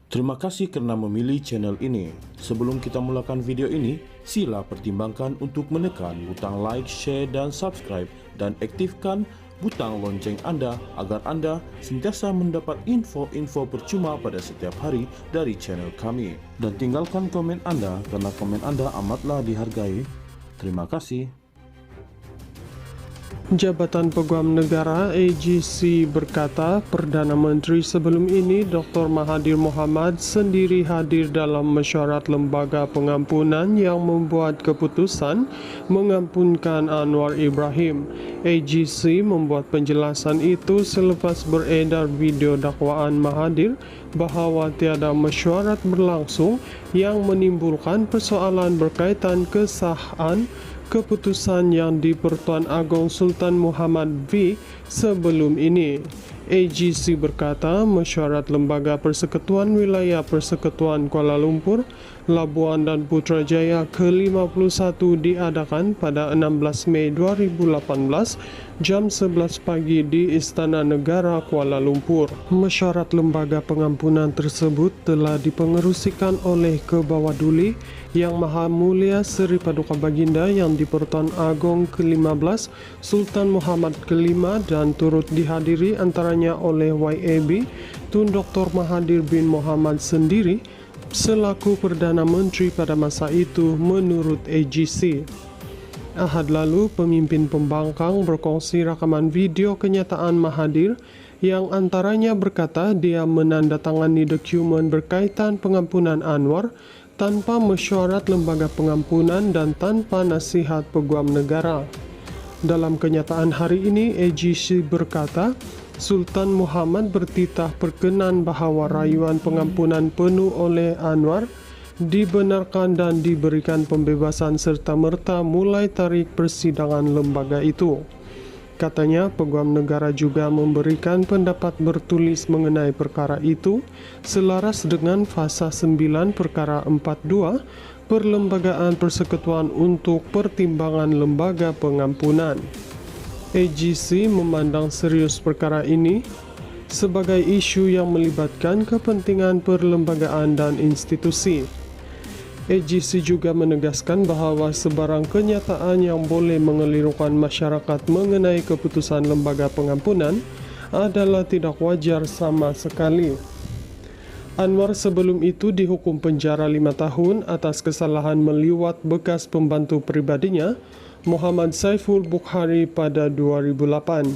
Terima kasih karena memilih channel ini. Sebelum kita mulakan video ini, sila pertimbangkan untuk menekan butang like, share, dan subscribe, dan aktifkan butang lonceng Anda agar Anda sentiasa mendapat info-info percuma pada setiap hari dari channel kami. Dan tinggalkan komen Anda karena komen Anda amatlah dihargai. Terima kasih. Jabatan Peguam Negara AGC berkata Perdana Menteri sebelum ini Dr. Mahathir Mohamad sendiri hadir dalam mesyuarat lembaga pengampunan yang membuat keputusan mengampunkan Anwar Ibrahim. AGC membuat penjelasan itu selepas beredar video dakwaan Mahathir bahawa tiada mesyuarat berlangsung yang menimbulkan persoalan berkaitan kesahan keputusan yang di-Pertuan Agong Sultan Muhammad V sebelum ini. AGC berkata mesyuarat Lembaga Persekutuan Wilayah Persekutuan Kuala Lumpur, Labuan dan Putrajaya ke-51 diadakan pada 16 Mei 2018 jam 11 pagi di Istana Negara Kuala Lumpur. Mesyuarat lembaga pengampunan tersebut telah dipengerusikan oleh Kebawaduli Yang Maha Mulia Seri Paduka Baginda yang di-Pertuan Agong ke-15 Sultan Muhammad ke-5 dan turut dihadiri antaranya oleh YAB Tun Dr. Mahathir bin Mohamad sendiri selaku Perdana Menteri pada masa itu menurut AGC. Ahad lalu, pemimpin pembangkang berkongsi rakaman video kenyataan Mahathir yang antaranya berkata dia menandatangani dokumen berkaitan pengampunan Anwar tanpa mesyuarat lembaga pengampunan dan tanpa nasihat Peguam Negara. Dalam kenyataan hari ini, AGC berkata Sultan Muhammad bertitah perkenan bahawa rayuan pengampunan penuh oleh Anwar dibenarkan dan diberikan pembebasan serta-merta mulai tarikh persidangan lembaga itu. Katanya, Peguam Negara juga memberikan pendapat bertulis mengenai perkara itu selaras dengan fasa 9 perkara 42 Perlembagaan Persekutuan untuk Pertimbangan Lembaga Pengampunan. AGC memandang serius perkara ini sebagai isu yang melibatkan kepentingan perlembagaan dan institusi. AGC juga menegaskan bahawa sebarang kenyataan yang boleh mengelirukan masyarakat mengenai keputusan lembaga pengampunan adalah tidak wajar sama sekali. Anwar sebelum itu dihukum penjara 5 tahun atas kesalahan meliwat bekas pembantu pribadinya, Muhammad Saiful Bukhari pada 2008.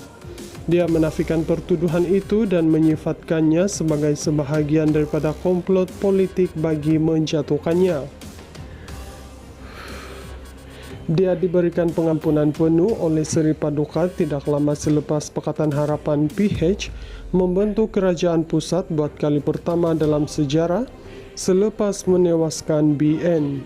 Dia menafikan pertuduhan itu dan menyifatkannya sebagai sebahagian daripada komplot politik bagi menjatuhkannya. Dia diberikan pengampunan penuh oleh Seri Paduka tidak lama selepas Pakatan Harapan PH membentuk kerajaan pusat buat kali pertama dalam sejarah selepas menewaskan BN.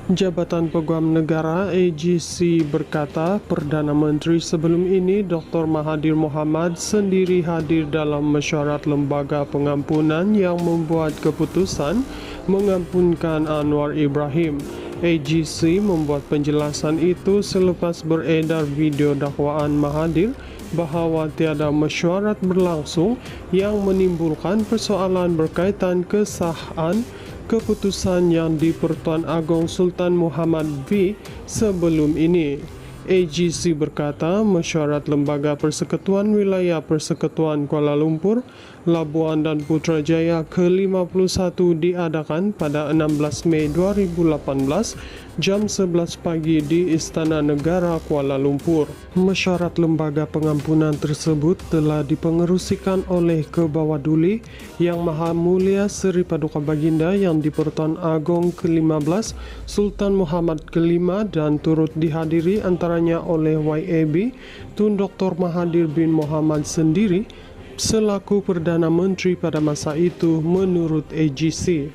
Jabatan Peguam Negara AGC berkata Perdana Menteri sebelum ini Dr. Mahathir Mohamad sendiri hadir dalam mesyuarat lembaga pengampunan yang membuat keputusan mengampunkan Anwar Ibrahim. AGC membuat penjelasan itu selepas beredar video dakwaan Mahathir bahawa tiada mesyuarat berlangsung yang menimbulkan persoalan berkaitan kesahan keputusan yang di-Pertuan Agong Sultan Muhammad V sebelum ini. AGC berkata mesyuarat Lembaga Persekutuan Wilayah Persekutuan Kuala Lumpur, Labuan dan Putrajaya ke-51 diadakan pada 16 Mei 2018 jam 11 pagi di Istana Negara Kuala Lumpur. Mesyuarat lembaga pengampunan tersebut telah dipengerusikan oleh Kebawaduli Yang Maha Mulia Seri Paduka Baginda yang di-Pertuan Agong ke-15 Sultan Muhammad ke-5 dan turut dihadiri antaranya oleh YAB Tun Dr. Mahathir bin Mohamad sendiri selaku Perdana Menteri pada masa itu menurut AGC.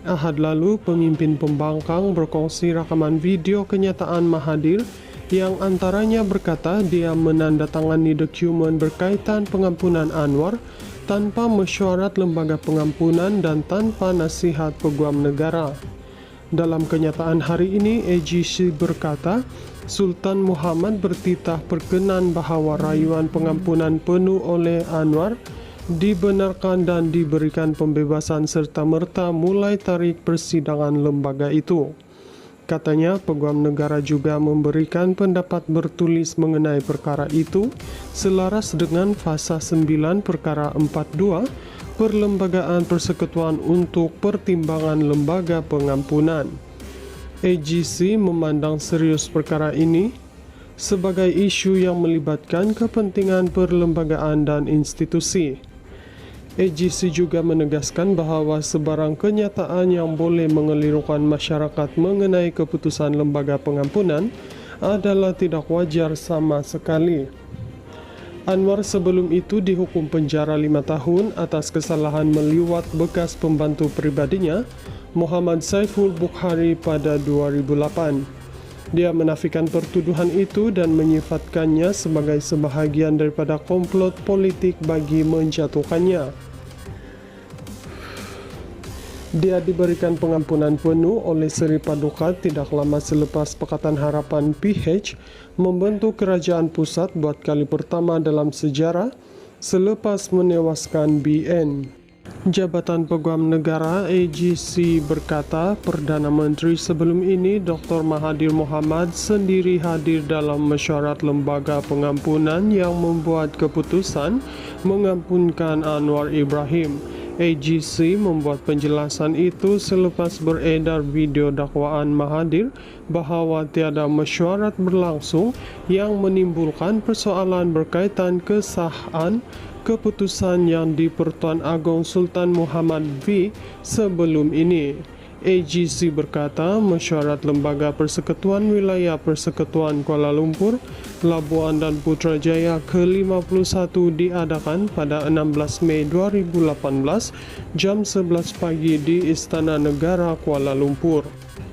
Ahad lalu, pemimpin pembangkang berkongsi rakaman video kenyataan Mahathir yang antaranya berkata dia menandatangani dokumen berkaitan pengampunan Anwar tanpa mesyuarat lembaga pengampunan dan tanpa nasihat Peguam Negara. Dalam kenyataan hari ini, AGC berkata Sultan Muhammad bertitah perkenan bahawa rayuan pengampunan penuh oleh Anwar dibenarkan dan diberikan pembebasan serta-merta mulai tarikh persidangan lembaga itu. Katanya, Peguam Negara juga memberikan pendapat bertulis mengenai perkara itu selaras dengan Fasa 9 Perkara 42 Perlembagaan Persekutuan untuk Pertimbangan Lembaga Pengampunan. AGC memandang serius perkara ini sebagai isu yang melibatkan kepentingan perlembagaan dan institusi. AGC juga menegaskan bahawa sebarang kenyataan yang boleh mengelirukan masyarakat mengenai keputusan lembaga pengampunan adalah tidak wajar sama sekali. Anwar sebelum itu dihukum penjara 5 tahun atas kesalahan meliwat bekas pembantu pribadinya, Muhammad Saiful Bukhari pada 2008. Dia menafikan pertuduhan itu dan menyifatkannya sebagai sebahagian daripada komplot politik bagi menjatuhkannya. Dia diberikan pengampunan penuh oleh Seri Paduka tidak lama selepas Pakatan Harapan PH membentuk kerajaan pusat buat kali pertama dalam sejarah selepas menewaskan BN. Jabatan Peguam Negara AGC berkata Perdana Menteri sebelum ini Dr. Mahathir Mohamad sendiri hadir dalam mesyuarat lembaga pengampunan yang membuat keputusan mengampunkan Anwar Ibrahim. AGC membuat penjelasan itu selepas beredar video dakwaan Mahathir bahawa tiada mesyuarat berlangsung yang menimbulkan persoalan berkaitan kesahan keputusan yang di-Pertuan Agong Sultan Muhammad V sebelum ini. AGC berkata mesyuarat Lembaga Persekutuan Wilayah Persekutuan Kuala Lumpur, Labuan dan Putrajaya ke-51 diadakan pada 16 Mei 2018 jam 11 pagi di Istana Negara Kuala Lumpur.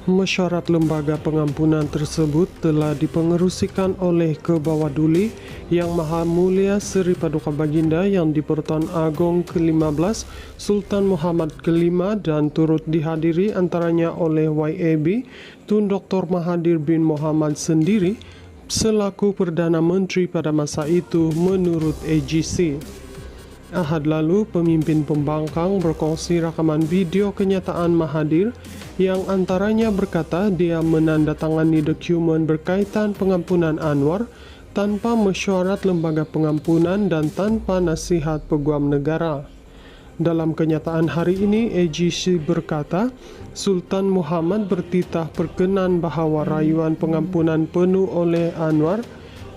Mesyuarat lembaga pengampunan tersebut telah dipengerusikan oleh Kebawah Duli Yang Maha Mulia Seri Paduka Baginda yang di-Pertuan Agong ke-15 Sultan Muhammad ke-5 dan turut dihadiri antaranya oleh YAB Tun Dr. Mahathir bin Mohamad sendiri selaku Perdana Menteri pada masa itu menurut AGC. Ahad lalu, pemimpin pembangkang berkongsi rakaman video kenyataan Mahathir yang antaranya berkata dia menandatangani dokumen berkaitan pengampunan Anwar tanpa mesyuarat lembaga pengampunan dan tanpa nasihat Peguam Negara. Dalam kenyataan hari ini, AGC berkata Sultan Muhammad bertitah perkenan bahawa rayuan pengampunan penuh oleh Anwar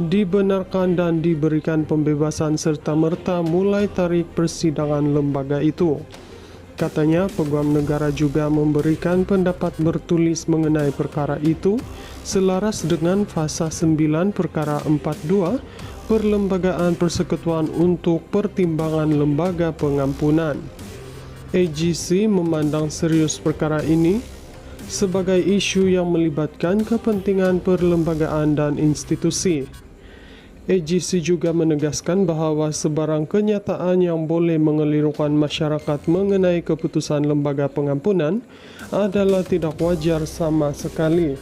dibenarkan dan diberikan pembebasan serta-merta mulai tarikh persidangan lembaga itu. Katanya, Peguam Negara juga memberikan pendapat bertulis mengenai perkara itu selaras dengan Fasa 9 Perkara 42 Perlembagaan Persekutuan untuk Pertimbangan Lembaga Pengampunan. AGC memandang serius perkara ini sebagai isu yang melibatkan kepentingan perlembagaan dan institusi. AGC juga menegaskan bahawa sebarang kenyataan yang boleh mengelirukan masyarakat mengenai keputusan lembaga pengampunan adalah tidak wajar sama sekali.